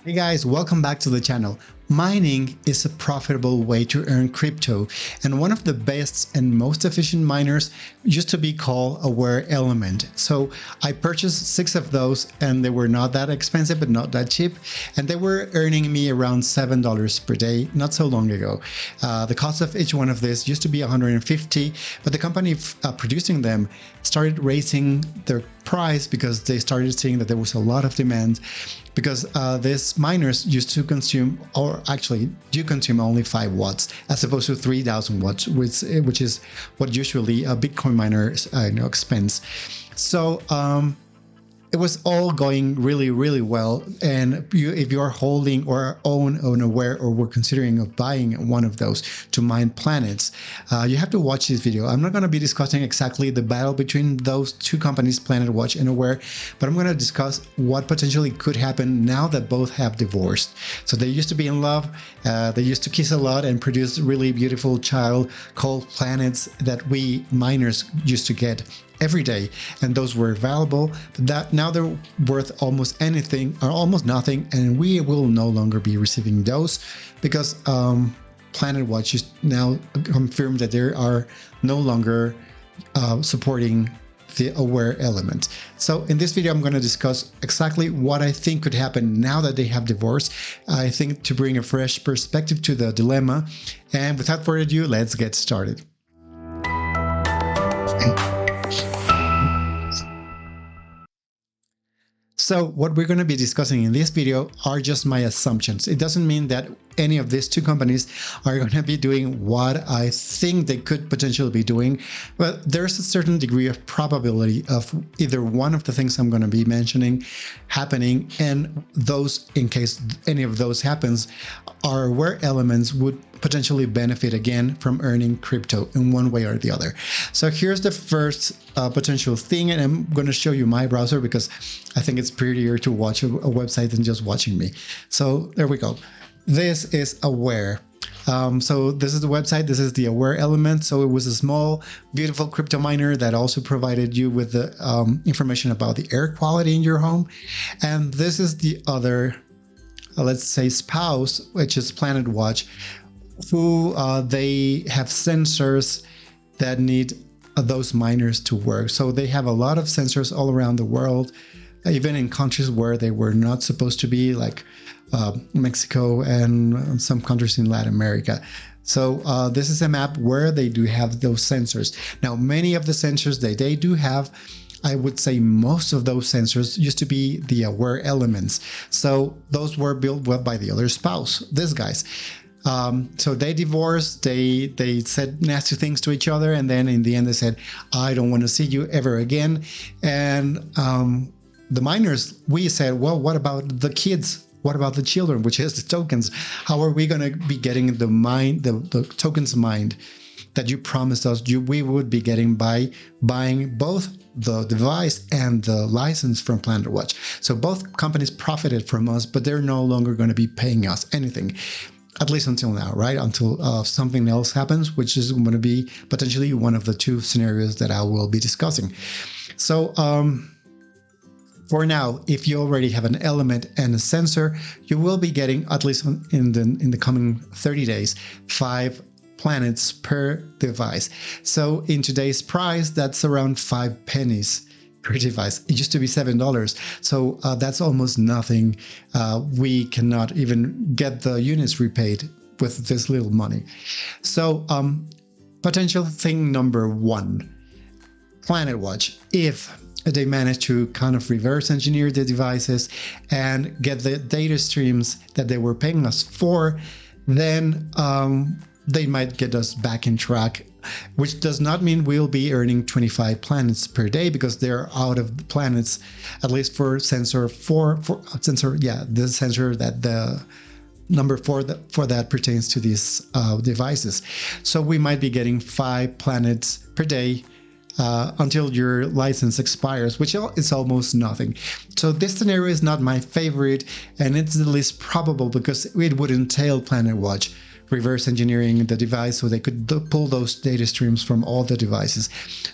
Hey guys, welcome back to the channel. Mining is a profitable way to earn crypto, and one of the best and most efficient miners used to be called Awair Element. So I purchased 6 of those, and they were not that expensive but not that cheap, and they were earning me around $7 per day not so long ago. The cost of each one of these used to be $150, but the company producing them started raising their price because they started seeing that there was a lot of demand, because these miners used to consume, or actually do consume, only 5 watts as opposed to 3,000 watts, which is what usually a Bitcoin miner spends. So it was all going really well, and if you are holding or own an Awair, or were considering of buying one of those to mine planets, you have to watch this video. I'm not going to be discussing exactly the battle between those two companies, Planetwatch and Awair, but I'm going to discuss what potentially could happen now that both have divorced. So they used to be in love, they used to kiss a lot and produce really beautiful child called planets that we miners used to get every day, and those were valuable, but that now they're worth almost anything or almost nothing, and we will no longer be receiving those because Planetwatch is now confirmed that they are no longer supporting the Awair Element. So in this video, I'm going to discuss exactly what I think could happen now that they have divorced. I think to bring a fresh perspective to the dilemma, and without further ado, let's get started. So what we're going to be discussing in this video are just my assumptions. It doesn't mean that any of these two companies are going to be doing what I think they could potentially be doing, but there's a certain degree of probability of either one of the things I'm going to be mentioning happening, and those, in case any of those happens, are where elements would potentially benefit again from earning crypto in one way or the other. So here's the first potential thing, and I'm going to show you my browser because I think it's prettier to watch a website than just watching me. So there we go. This is Awair. So this is the website. This is the Awair Element. So it was a small, beautiful crypto miner that also provided you with the information about the air quality in your home. And this is the other, let's say, spouse, which is Planetwatch, who they have sensors that need those miners to work. So they have a lot of sensors all around the world, even in countries where they were not supposed to be, like Mexico and some countries in Latin America. So this is a map where they do have those sensors. Now, many of the sensors that they do have, I would say most of those sensors used to be the Awair Elements. So those were built by the other spouse, these guys. So they divorced, they said nasty things to each other, and then in the end they said, I don't want to see you ever again. And the miners, we said, well, what about the kids? What about the children, which is the tokens? How are we going to be getting the tokens mined that you promised us we would be getting by buying both the device and the license from Planetwatch? So both companies profited from us, but they're no longer going to be paying us anything. At least until now, right? Until something else happens, which is going to be potentially one of the two scenarios that I will be discussing. So for now, if you already have an element and a sensor, you will be getting, at least in the coming 30 days, 5 planets per device. So in today's price, that's around 5 pennies per device. It used to be $7, so that's almost nothing. We cannot even get the units repaid with this little money. So potential thing number 1, Planetwatch, if they manage to kind of reverse engineer the devices and get the data streams that they were paying us for, then they might get us back in track, which does not mean we'll be earning 25 planets per day, because they're out of the planets, at least for sensor 4, the sensor that the number 4 for that pertains to these devices. So we might be getting 5 planets per day until your license expires, which is almost nothing. So this scenario is not my favorite, and it's the least probable because it would entail Planetwatch reverse engineering the device so they could pull those data streams from all the devices.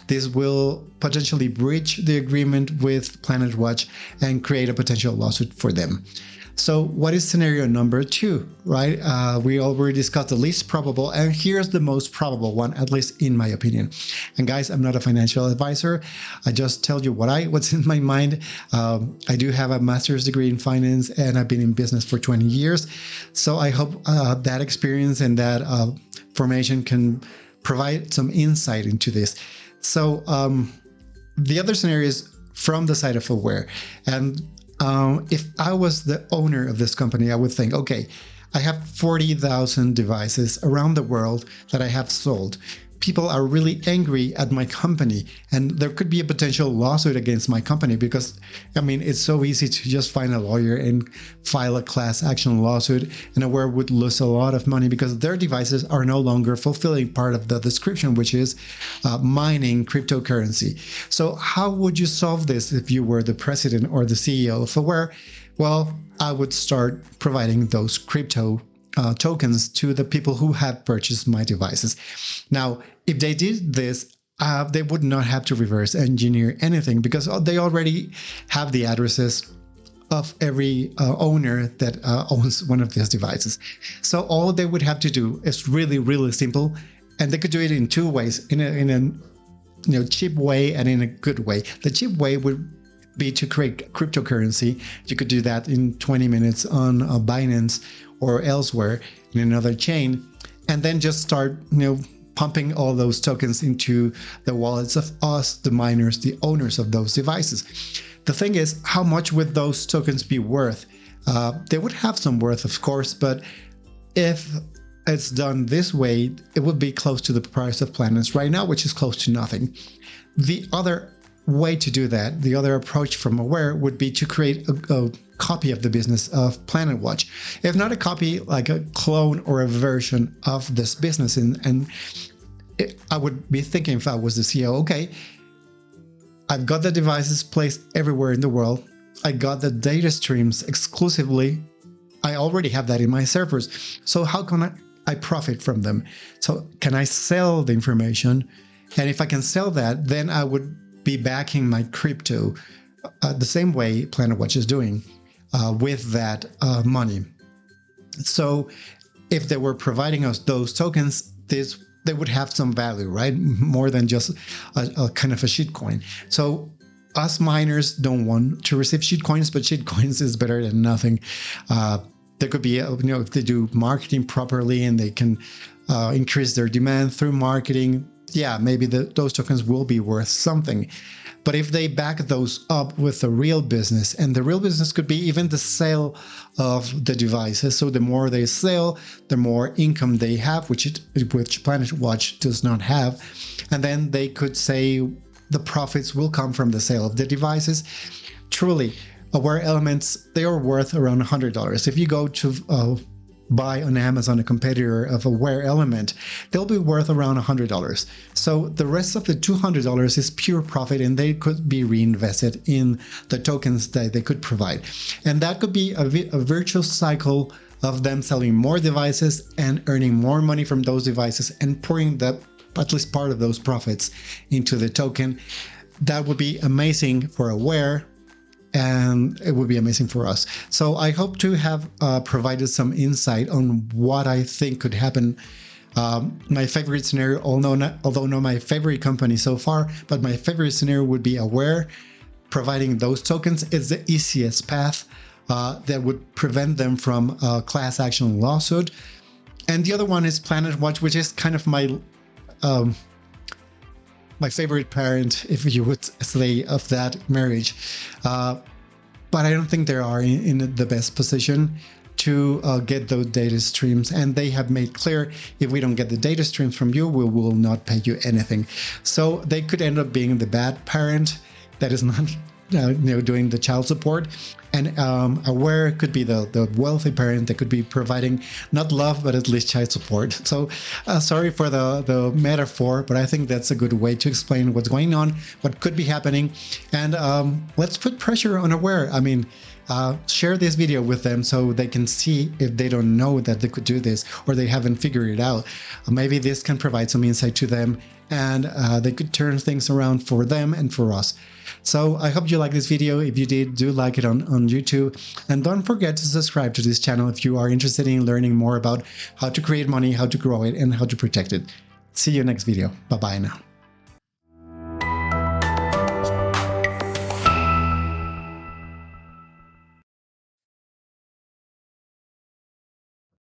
This will potentially breach the agreement with Planetwatch and create a potential lawsuit for them. So what is scenario number 2, right? We already discussed the least probable, and here's the most probable one, at least in my opinion. And guys, I'm not a financial advisor. I just tell you what's in my mind. I do have a master's degree in finance, and I've been in business for 20 years. So I hope that experience and that formation can provide some insight into this. So the other scenario is from the side of Aware. And if I was the owner of this company, I would think, okay, I have 40,000 devices around the world that I have sold. People are really angry at my company, and there could be a potential lawsuit against my company because, I mean, it's so easy to just find a lawyer and file a class action lawsuit, and Aware would lose a lot of money because their devices are no longer fulfilling part of the description, which is mining cryptocurrency. So how would you solve this if you were the president or the CEO of Aware? Well, I would start providing those crypto tokens to the people who have purchased my devices. Now, if they did this, they would not have to reverse engineer anything because they already have the addresses of every owner that owns one of these devices. So all they would have to do is really, really simple, and they could do it in 2 ways: in a cheap way and in a good way. The cheap way would be to create cryptocurrency. You could do that in 20 minutes on Binance or elsewhere in another chain, and then just start, pumping all those tokens into the wallets of us, the miners, the owners of those devices. The thing is, how much would those tokens be worth? They would have some worth, of course, but if it's done this way, it would be close to the price of planets right now, which is close to nothing. The other way to do that, the other approach from Aware, would be to create a copy of the business of Planetwatch. If not a copy, like a clone or a version of this business. And I would be thinking, if I was the CEO, okay, I've got the devices placed everywhere in the world. I got the data streams exclusively. I already have that in my servers. So how can I profit from them? So can I sell the information? And if I can sell that, then I would be backing my crypto the same way Planetwatch is doing with that money. So if they were providing us those tokens, they would have some value, right? More than just a kind of a shitcoin. So us miners don't want to receive shitcoins, but shitcoins is better than nothing. There could be, if they do marketing properly and they can increase their demand through marketing, yeah, maybe those tokens will be worth something. But if they back those up with a real business, and the real business could be even the sale of the devices. So the more they sell, the more income they have, which Planetwatch does not have. And then they could say the profits will come from the sale of the devices. Truly, Awair Elements, they are worth around $100. If you go to buy on Amazon a competitor of Awair Element, they'll be worth around $100. So the rest of the $200 is pure profit, and they could be reinvested in the tokens that they could provide. And that could be a virtuous cycle of them selling more devices and earning more money from those devices and pouring at least part of those profits into the token. That would be amazing for Awair, and it would be amazing for us. So I hope to have provided some insight on what I think could happen. My favorite scenario, although not my favorite company so far, but my favorite scenario would be Aware providing those tokens. It's the easiest path that would prevent them from a class action lawsuit. And the other one is Planetwatch, which is kind of my favorite parent, if you would say, of that marriage. But I don't think they are in the best position to get those data streams. And they have made clear, if we don't get the data streams from you, we will not pay you anything. So they could end up being the bad parent that is not doing the child support. And Aware could be the wealthy parent that could be providing not love, but at least child support. So sorry for the metaphor, but I think that's a good way to explain what's going on, what could be happening. And let's put pressure on Aware. I mean, share this video with them so they can see if they don't know that they could do this or they haven't figured it out. Maybe this can provide some insight to them, and they could turn things around for them and for us. So I hope you like this video. If you did, do like it on YouTube, and don't forget to subscribe to this channel if you are interested in learning more about how to create money, how to grow it, and how to protect it. See you next video. Bye bye now.